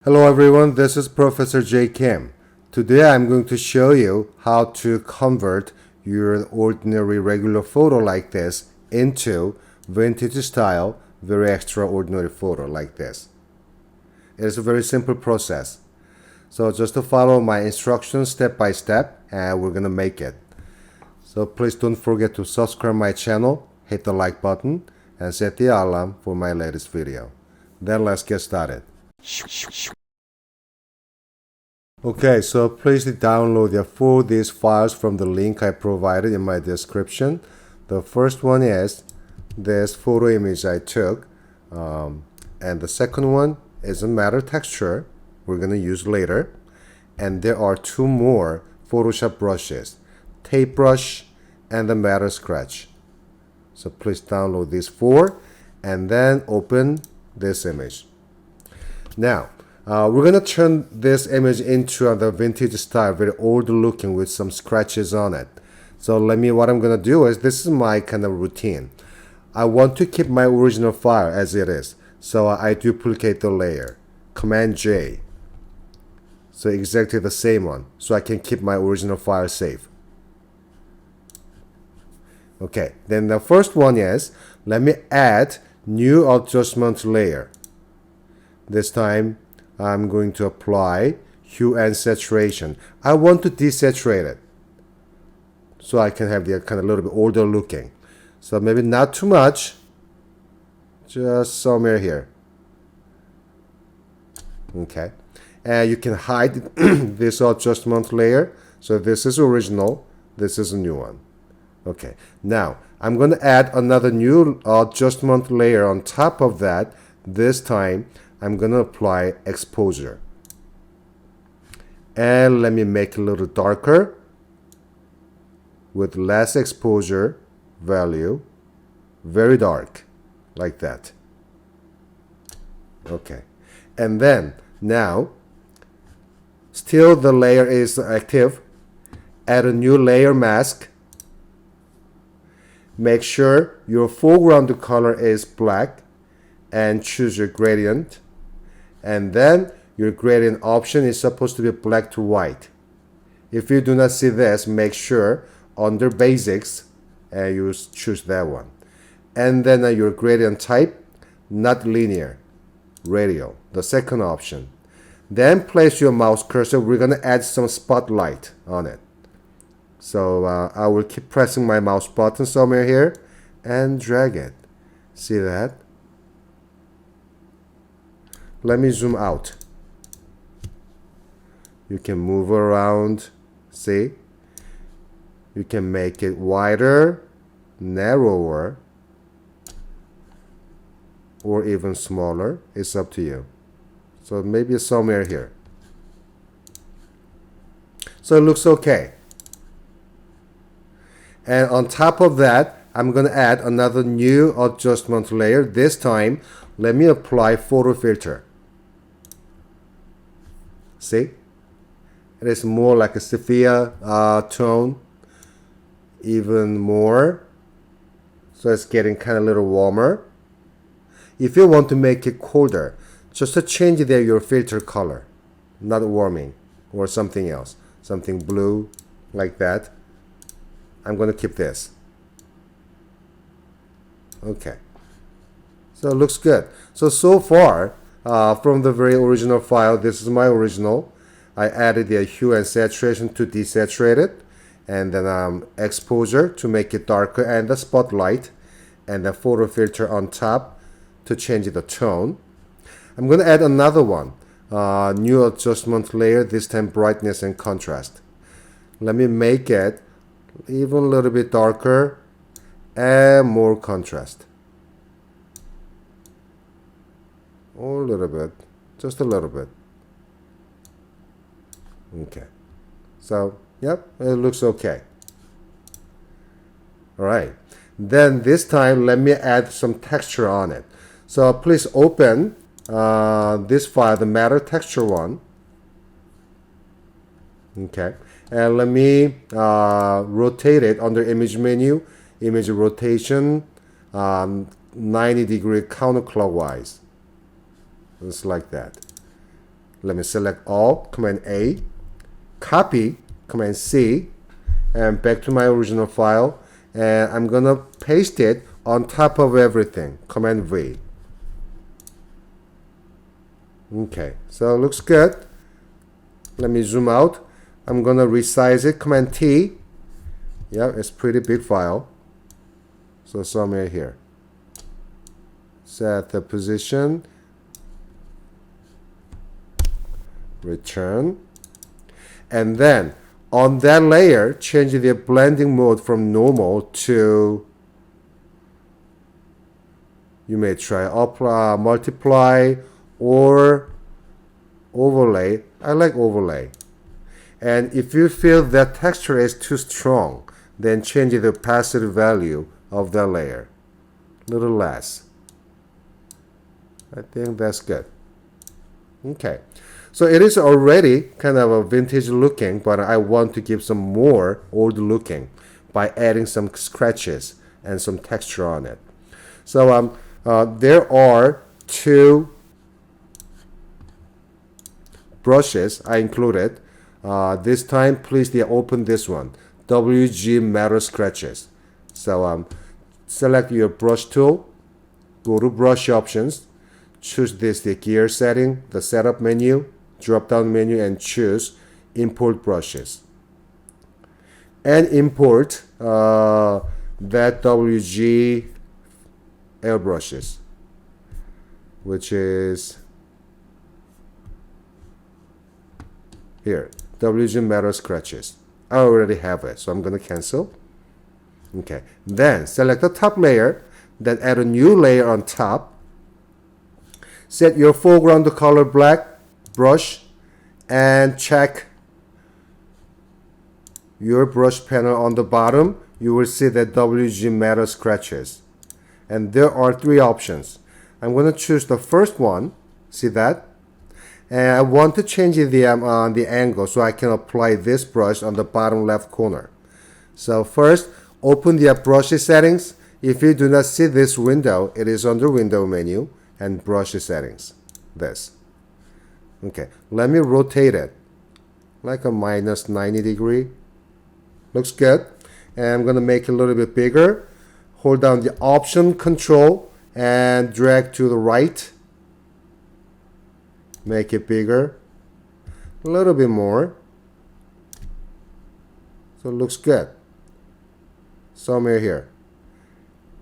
Hello everyone, this is Professor J. Kim. Today I'm going to show you how to convert your ordinary regular photo like this into vintage style, very extraordinary photo like this. It is a very simple process. So just to follow my instructions step by step and we're gonna make it. So please don't forget to subscribe my channel, hit the like button and set the alarm for my latest video. Then let's get started. Okay, so please download these files from the link I provided in my description. The first one is this photo image I took, and the second one is a matter texture we're going to use later. And there are two more Photoshop brushes, tape brush and the matter scratch. So please download these four and then open this image. Now, we're going to turn this image into the vintage style, very old looking with some scratches on it. So what I'm going to do is, this is my kind of routine. I want to keep my original file as it is. So I duplicate the layer, Command J. So exactly the same one. So I can keep my original file safe. Okay, then the first one is, let me add new adjustment layer. This time, I'm going to apply hue and saturation. I want to desaturate it so I can have the kind of a little bit older looking. So maybe not too much, just somewhere here. Okay, and you can hide this adjustment layer. So this is original, this is a new one. Okay, now I'm going to add another new adjustment layer on top of that. This time I'm going to apply exposure. And let me make it a little darker with less exposure value. Very dark, like that. Okay. And then, now, still the layer is active. Add a new layer mask. Make sure your foreground color is black and choose your gradient. And then your gradient option is supposed to be black to white. If you do not see this, make sure under basics you choose that one. And then your gradient type, not linear, radial, the second option. Then place your mouse cursor. We're going to add some spotlight on it. So I will keep pressing my mouse button somewhere here and drag it. See that? Let me zoom out. You can move around, see? You can make it wider, narrower, or even smaller. It's up to you. So maybe somewhere here. So it looks okay. And on top of that, I'm going to add another new adjustment layer. This time, let me apply photo filter. See? It is more like a sepia tone, even more. So it's getting kind of a little warmer. If you want to make it colder, just to change there your filter color, not warming or something else, something blue like that. I'm going to keep this. Okay. So it looks good. So far, from the very original file, this is my original. I added the hue and saturation to desaturate it, and then exposure to make it darker, and the spotlight, and the photo filter on top to change the tone. I'm going to add another one, new adjustment layer, this time brightness and contrast. Let me make it even a little bit darker and more contrast. Or a little bit, just a little bit. Okay. So, yep, it looks okay. All right. Then this time, let me add some texture on it. So please open this file, the matter texture one. Okay. And let me rotate it under image menu, image rotation, 90-degree counterclockwise. Just like that. Let me select all, Command A, copy, Command C, and back to my original file, and I'm gonna paste it on top of everything, Command V. Okay, so it looks good. Let me zoom out. I'm gonna resize it, Command T. Yeah, it's pretty big file. So somewhere here. Set the position. Return. And then on that layer, change the blending mode from normal to, you may try apply, multiply, or overlay. I like overlay. And if you feel that texture is too strong, then change the opacity value of that layer. A little less. I think that's good. Okay. So it is already kind of a vintage looking, but I want to give some more old looking by adding some scratches and some texture on it. So there are two brushes I included. This time, please open this one, WG Metal Scratches. So select your brush tool, go to brush options, choose the gear setting, the setup menu, drop down menu, and choose import brushes. And import that WG airbrushes, which is here, WG Metal Scratches. I already have it, so I'm going to cancel. Okay, then select the top layer, then add a new layer on top. Set your foreground color black brush and check your brush panel on the bottom. You will see that WG Metal Scratches. And there are three options. I'm going to choose the first one. See that? And I want to change the angle so I can apply this brush on the bottom left corner. So first, open the brush settings. If you do not see this window, it is under window menu and brush settings. This. Okay, let me rotate it like a minus 90 degree. Looks good. And I'm going to make it a little bit bigger. Hold down the Option Control and drag to the right. Make it bigger. A little bit more. So it looks good. Somewhere here.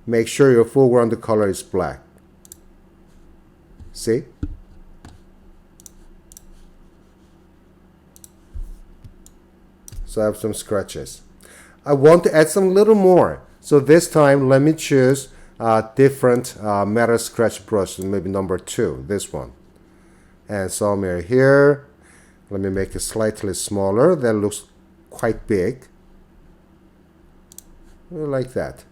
Make sure your foreground color is black. See? So I have some scratches. I want to add some little more. So this time, let me choose a different metal scratch brush, maybe number 2, this one. And somewhere here, let me make it slightly smaller. That looks quite big. Like that.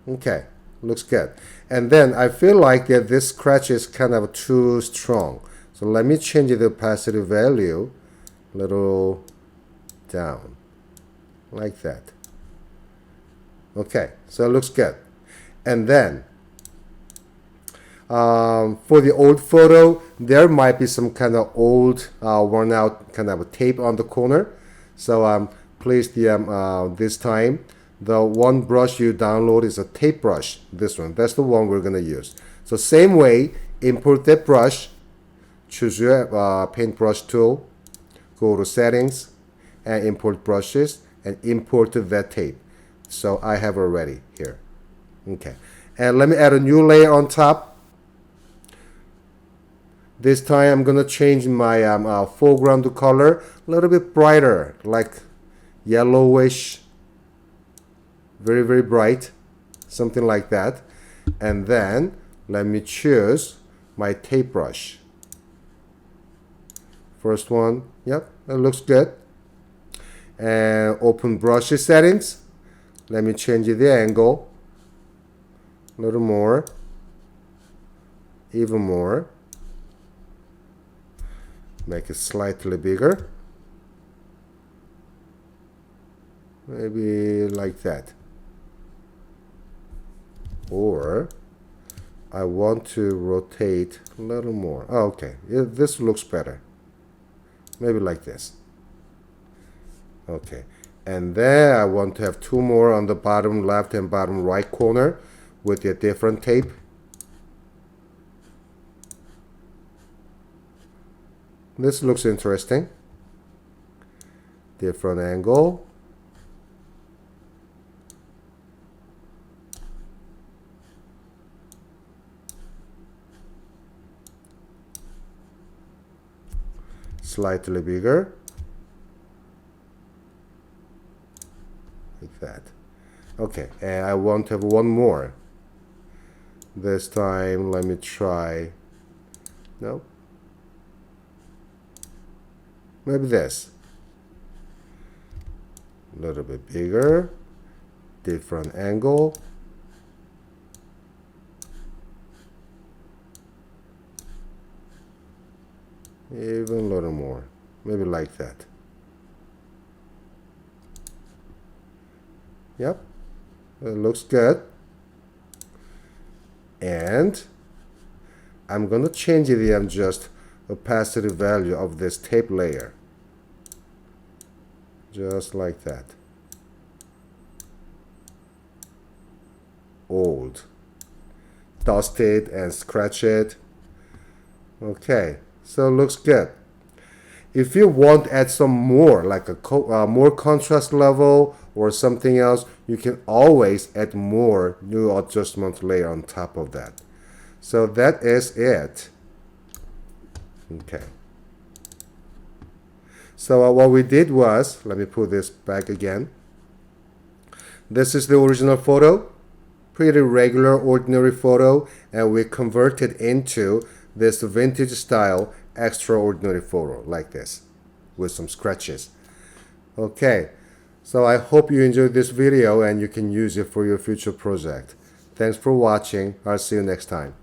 Okay, looks good. And then I feel like that this scratch is kind of too strong. So let me change the opacity value a little down. Like that. Okay, so it looks good. And then for the old photo, there might be some kind of old worn out kind of a tape on the corner. So please, this time, the one brush you download is a tape brush. This one, that's the one we're gonna use. So same way, import that brush, choose your paintbrush tool, go to settings, and import brushes, and import that tape. So I have already here. Okay, and let me add a new layer on top. This time I'm gonna change my foreground color a little bit brighter, like yellowish, very, very bright, something like that. And then let me choose my tape brush. First one, yep, that looks good. And open brush settings. Let me change the angle a little more, even more. Make it slightly bigger. Maybe like that. Or I want to rotate a little more. Oh, okay, this looks better. Maybe like this. Okay, and then I want to have two more on the bottom left and bottom right corner with a different tape. This looks interesting. Different angle. Slightly bigger. Like that. Okay, and I want to have one more. This time, let me try. No. Maybe this. A little bit bigger. Different angle. Even a little more. Maybe like that. Yep. It looks good. And I'm going to change the just opacity value of this tape layer. Just like that. Old. Dust it and scratch it. Okay, so it looks good. If you want to add some more, like a more contrast level or something else, you can always add more new adjustment layer on top of that. So that is it. Okay. So what we did was, let me put this back again. This is the original photo, pretty regular ordinary photo, and we converted into this vintage style extraordinary photo like this with some scratches. Okay, so I hope you enjoyed this video and you can use it for your future project. Thanks for watching. I'll see you next time.